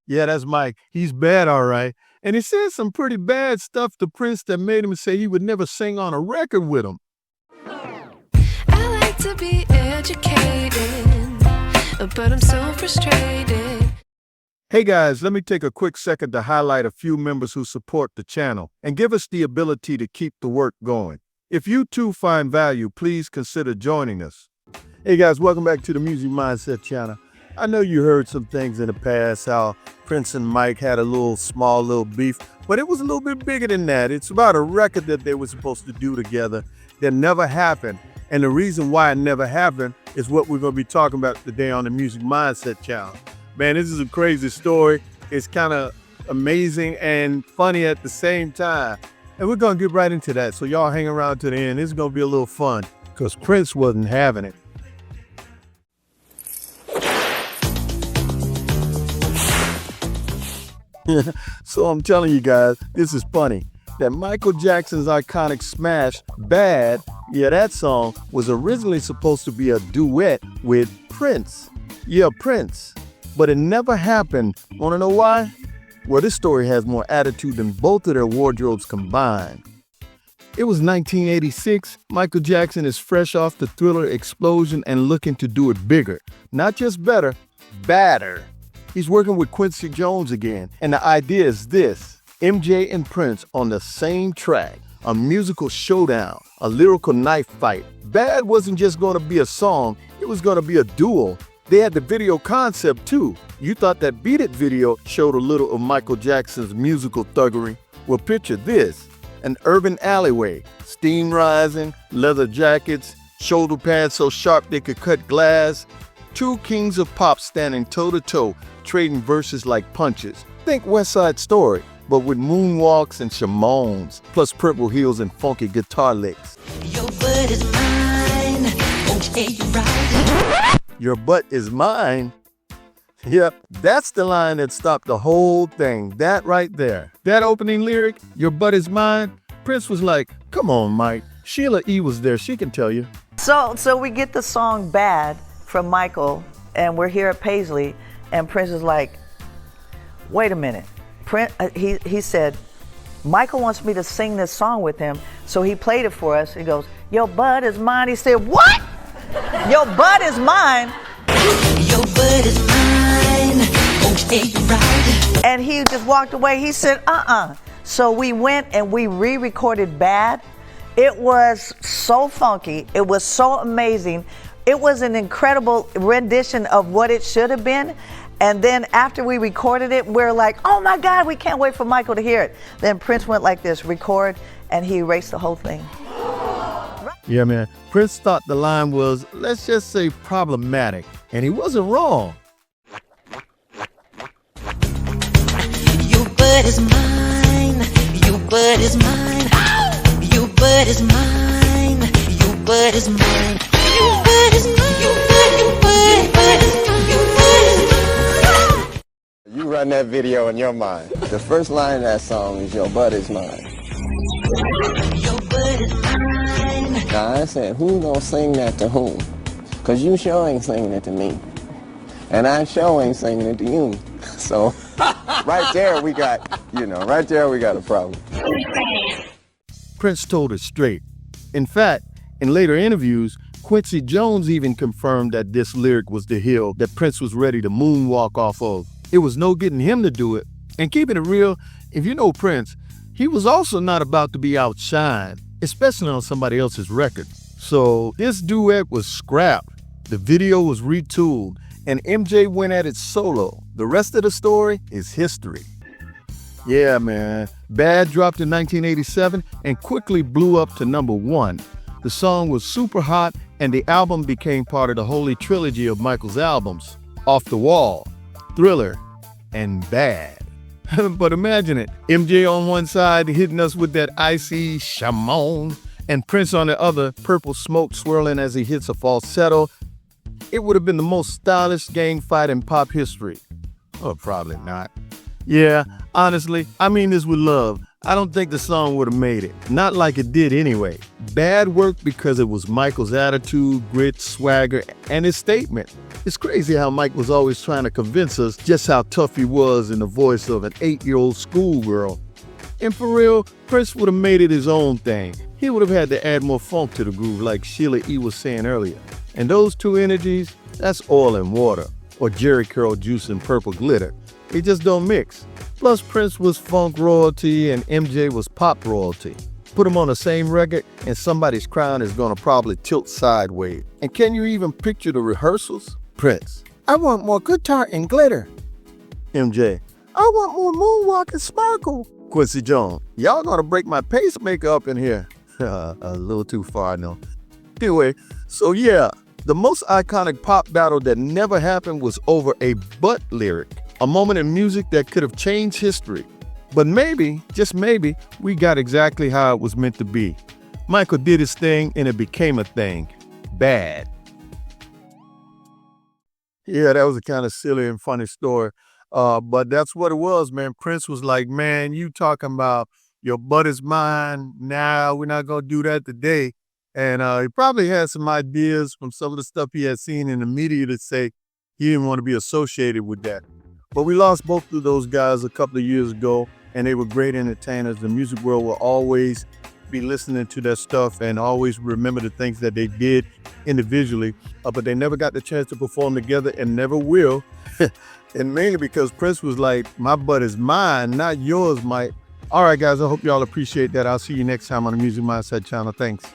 Yeah, that's Mike. He's bad, all right. And he said some pretty bad stuff to Prince that made him say he would never sing on a record with him. I like to be educated, but I'm so frustrated. Hey guys, let me take a quick second to highlight a few members who support the channel and give us the ability to keep the work going. If you too find value, please consider joining us. Hey guys, welcome back to the Music Mindset channel. I know you heard some things in the past, how Prince and Mike had a small little beef, but it was a little bit bigger than that. It's about a record that they were supposed to do together that never happened. And the reason why it never happened is what we're going to be talking about today on the Music Mindset channel. Man, this is a crazy story. It's kind of amazing and funny at the same time. And we're going to get right into that. So y'all hang around to the end. It's going to be a little fun because Prince wasn't having it. So I'm telling you guys, this is funny. That Michael Jackson's iconic smash, Bad, yeah, that song was originally supposed to be a duet with Prince. Yeah, Prince. But it never happened. Want to know why? Well, this story has more attitude than both of their wardrobes combined. It was 1986. Michael Jackson is fresh off the Thriller explosion and looking to do it bigger. Not just better, badder. He's working with Quincy Jones again, and the idea is this: MJ and Prince on the same track, a musical showdown, a lyrical knife fight. Bad wasn't just going to be a song, it was going to be a duel. They had the video concept too. You thought that Beat It video showed a little of Michael Jackson's musical thuggery? Well, picture this: an urban alleyway, steam rising, leather jackets, shoulder pads so sharp they could cut glass. Two kings of pop standing toe-to-toe, trading verses like punches. Think West Side Story, but with moonwalks and shamones, plus purple heels and funky guitar licks. Your butt is mine. Okay, you're right. Your butt is mine. Yep, that's the line that stopped the whole thing. That right there. That opening lyric, your butt is mine. Prince was like, come on, Mike. Sheila E. was there. She can tell you. So we get the song Bad from Michael, and we're here at Paisley, and Prince is like, wait a minute. He said, Michael wants me to sing this song with him, so he played it for us. He goes, your butt is mine. He said, what? Your butt is mine? Your butt is mine. Okay, you're right. And he just walked away. He said, So we went and we re-recorded Bad. It was so funky. It was so amazing. It was an incredible rendition of what it should have been. And then after we recorded it, we're like, oh my God, we can't wait for Michael to hear it. Then Prince went like this, record, and he erased the whole thing. Yeah, man. Prince thought the line was, let's just say, problematic. And he wasn't wrong. Your butt is mine. Your butt is mine. Your butt is mine. Your butt is mine. Your butt is mine. Your butt is mine. Your butt is mine. You run that video in your mind. The first line of that song is your butt is mine. Your butt is mine. Now I said, who gonna sing that to whom? Cause you sure ain't singing it to me. And I sure ain't singing it to you. So right there we got a problem. Prince told it straight. In fact, in later interviews, Quincy Jones even confirmed that this lyric was the hill that Prince was ready to moonwalk off of. It was no getting him to do it. And keeping it real, if you know Prince, he was also not about to be outshined, especially on somebody else's record. So this duet was scrapped. The video was retooled, and MJ went at it solo. The rest of the story is history. Yeah, man. Bad dropped in 1987 and quickly blew up to #1. The song was super hot, and the album became part of the holy trilogy of Michael's albums: Off the Wall, Thriller, and Bad. But imagine it, MJ on one side hitting us with that icy shamon, and Prince on the other, purple smoke swirling as he hits a falsetto. It would have been the most stylish gang fight in pop history. Oh, probably not. Yeah, honestly, I mean this with love. I don't think the song would have made it. Not like it did anyway. Bad worked because it was Michael's attitude, grit, swagger, and his statement. It's crazy how Mike was always trying to convince us just how tough he was in the voice of an 8-year-old schoolgirl. And for real, Prince would have made it his own thing. He would have had to add more funk to the groove like Sheila E. was saying earlier. And those two energies, that's oil and water, or Jerry Curl juice and purple glitter. They just don't mix. Plus, Prince was funk royalty and MJ was pop royalty. Put them on the same record and somebody's crown is gonna probably tilt sideways. And can you even picture the rehearsals? Prince: I want more guitar and glitter. MJ: I want more moonwalk and sparkle. Quincy Jones: y'all gonna break my pacemaker up in here. A little too far, I know. Anyway, so yeah, the most iconic pop battle that never happened was over a butt lyric. A moment in music that could have changed history. But maybe, just maybe, we got exactly how it was meant to be. Michael did his thing and it became a thing. Bad. Yeah, that was a kind of silly and funny story. But that's what it was, man. Prince was like, man, you talking about your butt is mine. Nah, we're not going to do that today. And he probably had some ideas from some of the stuff he had seen in the media to say he didn't want to be associated with that. But we lost both of those guys a couple of years ago, and they were great entertainers. The music world will always be listening to their stuff and always remember the things that they did individually, but they never got the chance to perform together and never will. And mainly because Prince was like, my butt is mine, not yours, Mike. All right, guys, I hope y'all appreciate that. I'll see you next time on the Music Mindset channel. Thanks.